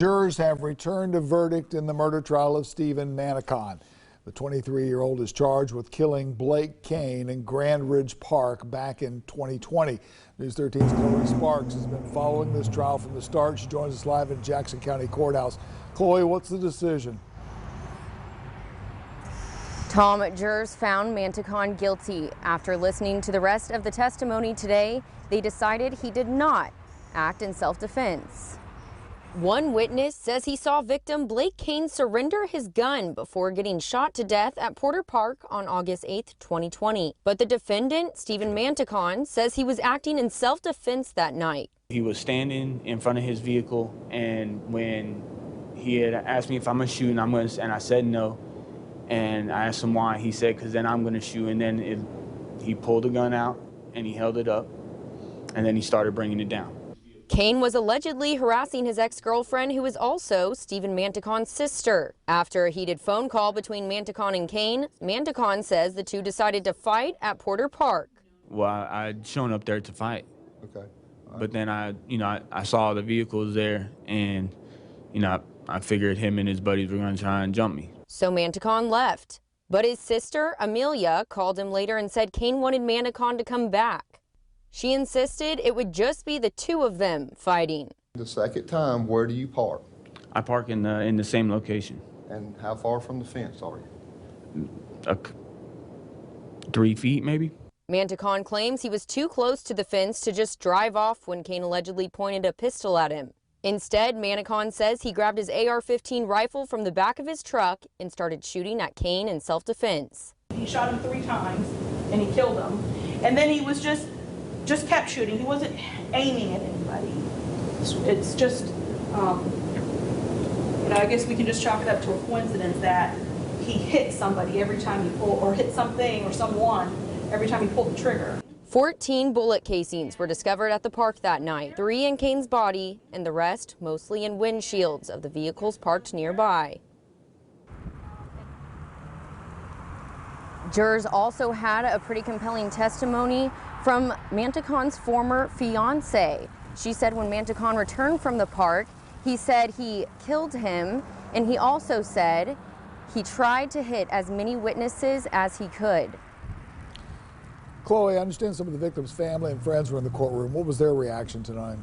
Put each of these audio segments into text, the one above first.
Jurors have returned a verdict in the murder trial of Stephen Mantecon. The 23-year-old is charged with killing Blake Cain in Grand Ridge Park back in 2020. News 13's Chloe Sparks has been following this trial from the start. She joins us live in Jackson County Courthouse. Chloe, what's the decision? Tom, jurors found Mantecon guilty. After listening to the rest of the testimony today, they decided he did not act in self-defense. One witness says he saw victim Blake Cain surrender his gun before getting shot to death at Porter Park on August 8, 2020. But the defendant, Stephen Mantecon, says he was acting in self-defense that night. He was standing in front of his vehicle, and when he had asked me if I'm going to shoot, and I said no, and I asked him why, he said, because then I'm going to shoot, and then he pulled the gun out, and he held it up, and then he started bringing it down. Cain was allegedly harassing his ex-girlfriend, who is also Stephen Mantecon's sister. After a heated phone call between Mantecon and Cain, Mantecon says the two decided to fight at Porter Park. Well, I'd shown up there to fight. Okay. But then I saw the vehicles there, and I figured him and his buddies were going to try and jump me. So Mantecon left, but his sister Amelia called him later and said Cain wanted Mantecon to come back. She insisted it would just be the two of them fighting. The second time, where do you park? I park in the same location. And how far from the fence are you? 3 feet, maybe. Mantecon claims he was too close to the fence to just drive off when Cain allegedly pointed a pistol at him. Instead, Mantecon says he grabbed his AR-15 rifle from the back of his truck and started shooting at Cain in self-defense. He shot him 3 times and he killed him. And then he was just kept shooting. He wasn't aiming at anybody. It's just, I guess we can just chalk it up to a coincidence that he hit somebody every time he pulled, or hit something or someone every time he pulled the trigger. 14 bullet casings were discovered at the park that night, 3 in Cain's body and the rest mostly in windshields of the vehicles parked nearby. Jurors also had a pretty compelling testimony from Mantecon's former fiance. She said when Mantecon returned from the park, he said he killed him, and he also said he tried to hit as many witnesses as he could. Chloe, I understand some of the victim's family and friends were in the courtroom. What was their reaction tonight?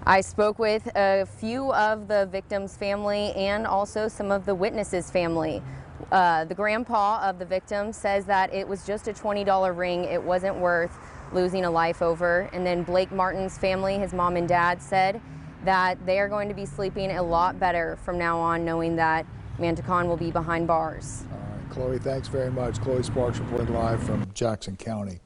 I spoke with a few of the victim's family and also some of the witnesses' family. The grandpa of the victim says that it was just a $20 ring. It wasn't worth losing a life over. And then Blake Martin's family, his mom and dad, said that they are going to be sleeping a lot better from now on, knowing that Mantecon will be behind bars. All right, Chloe, thanks very much. Chloe Sparks reporting live from Jackson County.